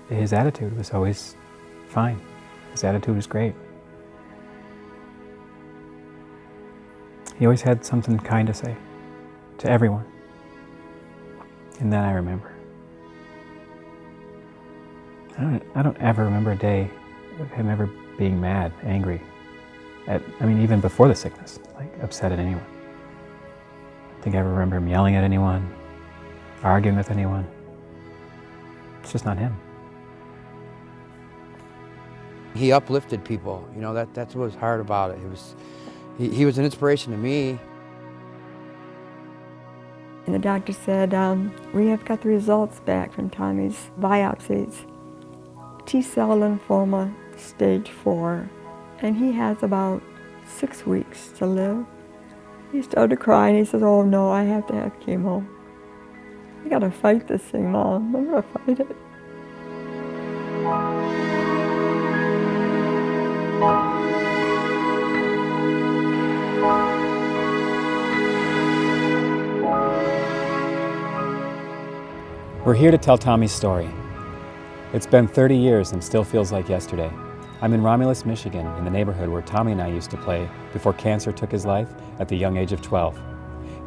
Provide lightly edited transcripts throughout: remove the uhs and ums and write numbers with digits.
his attitude was always fine. His attitude was great. He always had something kind to say to everyone. And that I remember. I don't ever remember a day of him ever being mad, angry, even before the sickness, like upset at anyone. I don't think I ever remember him yelling at anyone, arguing with anyone. It's just not him. He uplifted people, you know, that's what was hard about it. He was an inspiration to me. And the doctor said, we have got the results back from Tommy's biopsies. T-cell lymphoma, stage 4, and he has about 6 weeks to live. He started crying. He says, oh no, I have to have chemo. I gotta fight this thing, Mom. I'm gonna fight it. We're here to tell Tommy's story. It's been 30 years and still feels like yesterday. I'm in Romulus, Michigan, in the neighborhood where Tommy and I used to play before cancer took his life at the young age of 12.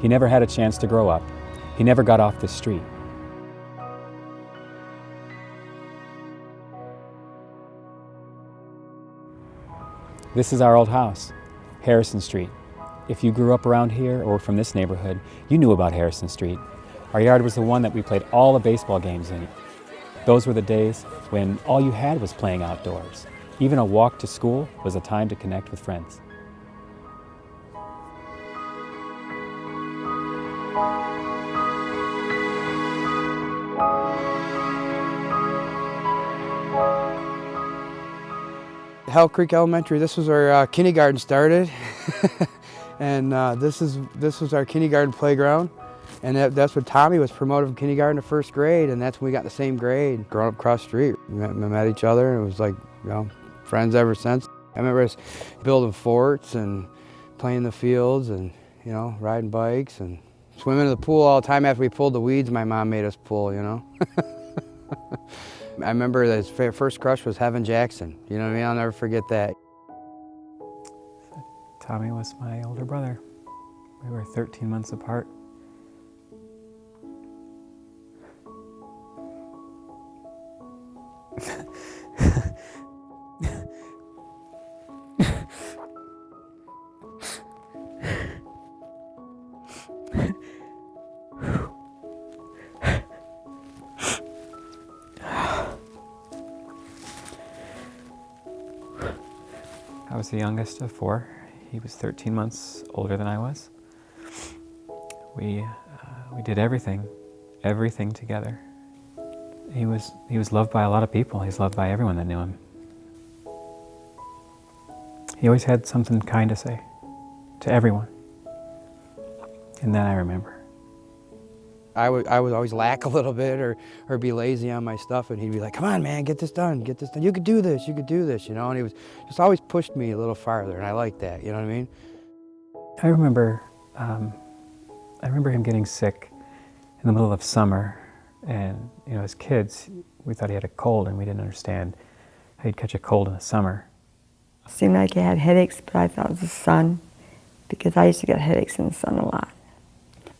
He never had a chance to grow up. He never got off the street. This is our old house, Harrison Street. If you grew up around here or from this neighborhood, you knew about Harrison Street. Our yard was the one that we played all the baseball games in. Those were the days when all you had was playing outdoors. Even a walk to school was a time to connect with friends. Hell Creek Elementary, this was our kindergarten started. And this was our kindergarten playground. And that's when Tommy was promoted from kindergarten to first grade, and that's when we got in the same grade. Growing up across the street, we met each other, and it was like, you know, friends ever since. I remember us building forts and playing in the fields and, you know, riding bikes and swimming in the pool all the time. After we pulled the weeds, my mom made us pull, you know. I remember that his first crush was Heaven Jackson. You know what I mean? I'll never forget that. Tommy was my older brother. We were 13 months apart. I was the youngest of 4. He was 13 months older than I was. We did everything together. He was loved by a lot of people. He was loved by everyone that knew him. He always had something kind to say to everyone. And that I remember. I would always lack a little bit or be lazy on my stuff, and he'd be like, come on, man, get this done. You could do this, you know, and he was just always pushed me a little farther, and I liked that, you know what I mean? I remember him getting sick in the middle of summer, and, you know, as kids, we thought he had a cold, and we didn't understand how he'd catch a cold in the summer. Seemed like he had headaches, but I thought it was the sun, because I used to get headaches in the sun a lot.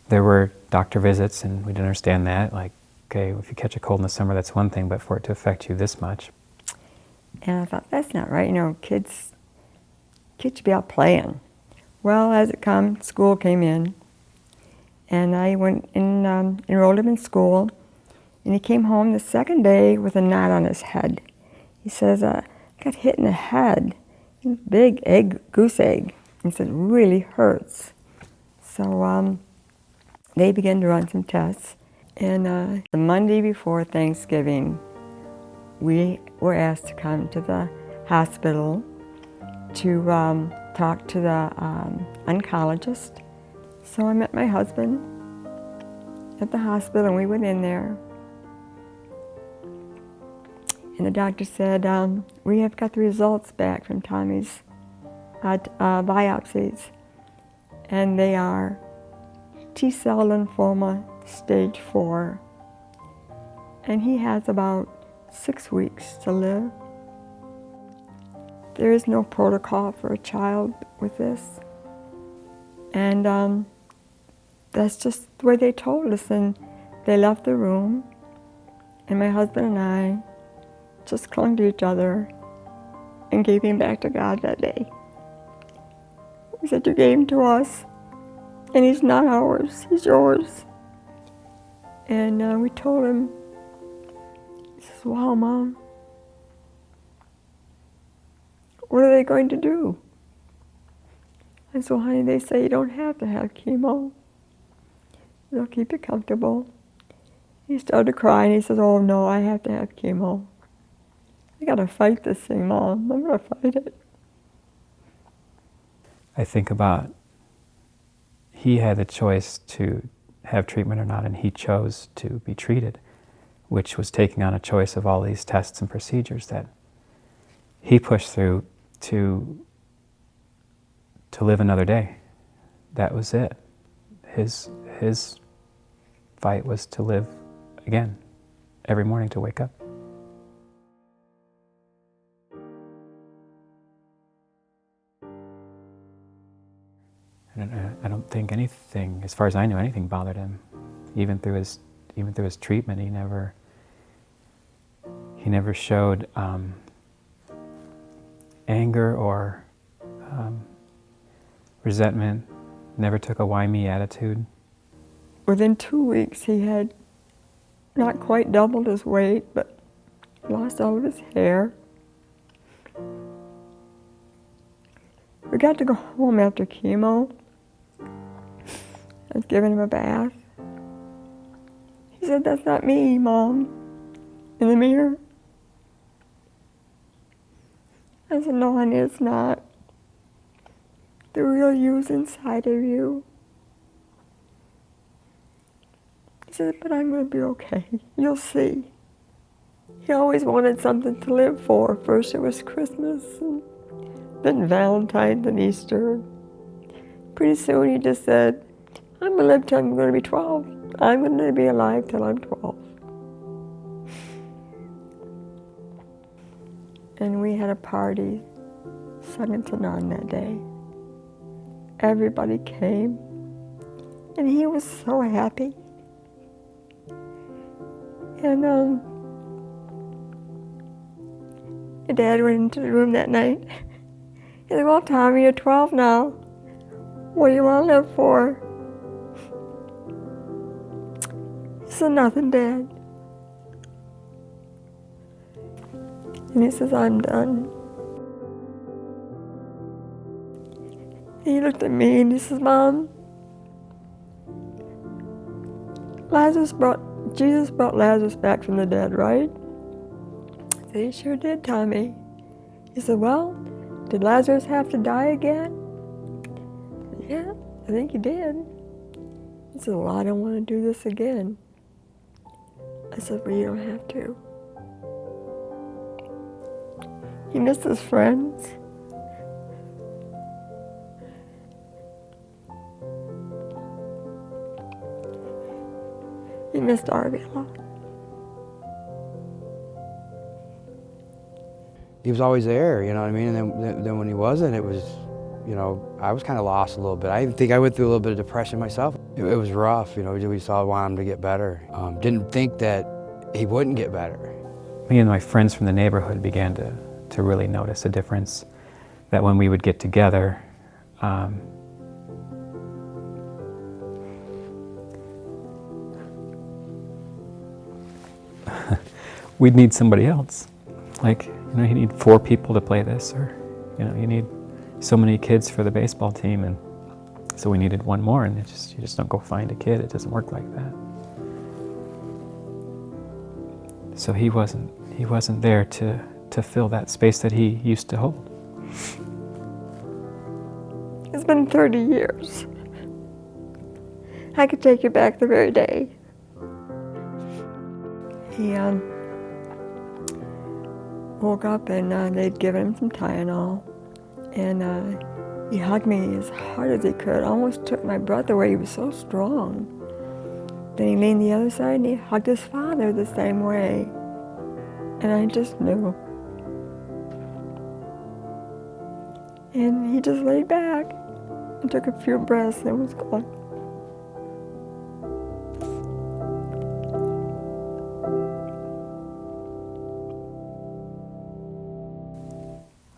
There were doctor visits, and we didn't understand that. Like, okay, if you catch a cold in the summer, that's one thing, but for it to affect you this much. And I thought, that's not right. You know, kids should be out playing. Well, as it comes, school came in, and I went and enrolled him in school, and he came home the second day with a knot on his head. He says, I got hit in the head, big goose egg. He said, it really hurts. So they began to run some tests, and the Monday before Thanksgiving, we were asked to come to the hospital to talk to the oncologist. So I met my husband at the hospital, and we went in there. And the doctor said, we have got the results back from Tommy's biopsies, and they are T-cell lymphoma, stage 4. And he has about 6 weeks to live. There is no protocol for a child with this. And that's just the way they told us. And they left the room, and my husband and I just clung to each other and gave him back to God that day. We said, you gave him to us, and he's not ours, he's yours. And we told him, he says, wow, Mom, what are they going to do? I said, well, honey, they say you don't have to have chemo. They'll keep you comfortable. He started crying. He says, oh, no, I have to have chemo. I got to fight this thing, Mom. I'm going to fight it. I think about, he had the choice to have treatment or not, and he chose to be treated, which was taking on a choice of all these tests and procedures that he pushed through to live another day. That was it. His fight was to live again, every morning to wake up. I don't think anything, as far as I knew, anything bothered him. Even through his treatment, he never showed anger or resentment. Never took a why me attitude. Within 2 weeks, he had not quite doubled his weight, but lost all of his hair. We got to go home after chemo. I was giving him a bath. He said, that's not me, Mom, in the mirror. I said, no, honey, it's not. The real you's inside of you. He said, but I'm going to be okay. You'll see. He always wanted something to live for. First it was Christmas, and then Valentine's and Easter. Pretty soon he just said, I'm going to live till I'm going to be 12. I'm going to be alive till I'm 12. And we had a party, second to none that day. Everybody came, and he was so happy. And your dad went into the room that night. He said, well, Tommy, you're 12 now. What do you want to live for? He said, nothing, Dad. And he says, I'm done. And he looked at me and he says, Mom, Jesus brought Lazarus back from the dead, right? I said, he sure did, Tommy. He said, well, did Lazarus have to die again? I said, yeah, I think he did. He said, well, I don't want to do this again. I said, well, you don't have to. He missed his friends. He missed Arby a lot. He was always there, you know what I mean? And then when he wasn't, it was, you know, I was kind of lost a little bit. I think I went through a little bit of depression myself. It was rough, you know, we just all wanted him to get better. Didn't think that he wouldn't get better. Me and my friends from the neighborhood began to really notice a difference, that when we would get together, we'd need somebody else. Like, you know, you need 4 people to play this, or, you know, you need so many kids for the baseball team, and so we needed one more, and you just don't go find a kid. It doesn't work like that. So he wasn't there to fill that space that he used to hold. It's been 30 years. I could take you back the very day. He woke up and they'd given him some Tylenol, and he hugged me as hard as he could, almost took my breath away. He was so strong. Then he leaned the other side and he hugged his father the same way. And I just knew. And he just laid back and took a few breaths and was gone.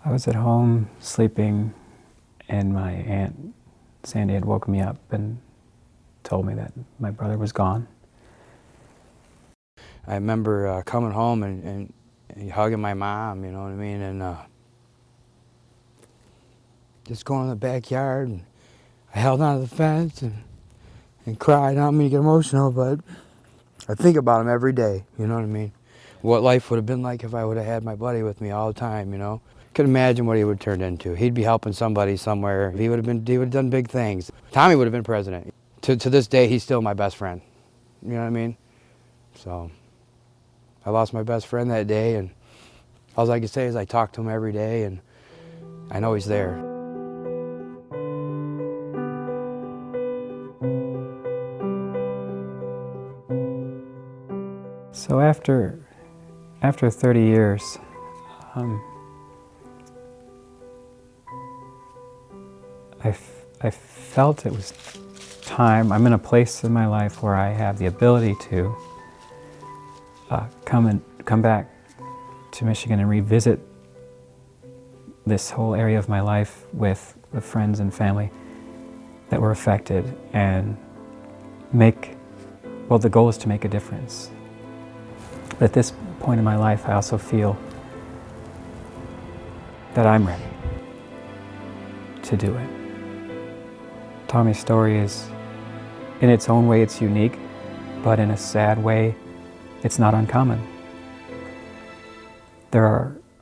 I was at home sleeping, and my Aunt Sandy had woken me up and told me that my brother was gone. I remember coming home and hugging my mom, you know what I mean, and just going in the backyard, and I held onto the fence and cried. I don't mean to get emotional, but I think about him every day, you know what I mean? What life would have been like if I would have had my buddy with me all the time, you know? Could imagine what he would have turned into. He'd be helping somebody somewhere. He would have done big things. Tommy would have been president. To this day, he's still my best friend. You know what I mean? So I lost my best friend that day, and all I can say is I talk to him every day, and I know he's there. So after 30 years, I felt it was time. I'm in a place in my life where I have the ability to come back to Michigan and revisit this whole area of my life with the friends and family that were affected, and the goal is to make a difference. But at this point in my life, I also feel that I'm ready to do it. Tommy's story is, in its own way, it's unique, but in a sad way, it's not uncommon. There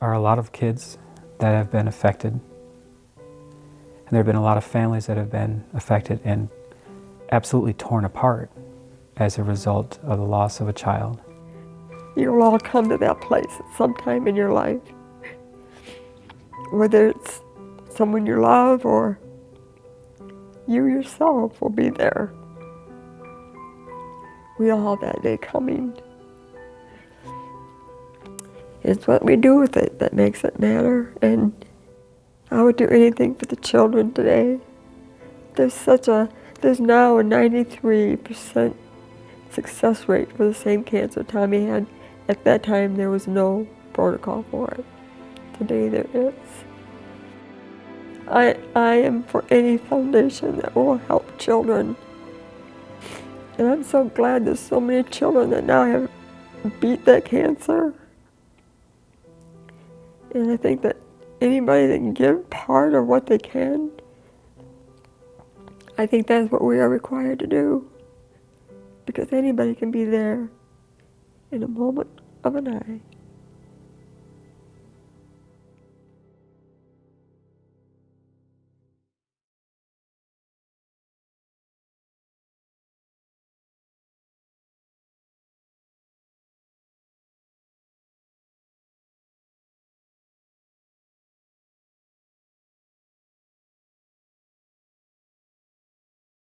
are a lot of kids that have been affected, and there have been a lot of families that have been affected and absolutely torn apart as a result of the loss of a child. You'll all come to that place at some time in your life, whether it's someone you love or you yourself will be there. We all have that day coming. It's what we do with it that makes it matter, and I would do anything for the children today. There's now a 93% success rate for the same cancer Tommy had. At that time, there was no protocol for it. Today there is. I am for any foundation that will help children. And I'm so glad there's so many children that now have beat that cancer. And I think that anybody that can give part of what they can, I think that's what we are required to do. Because anybody can be there in a moment of an eye.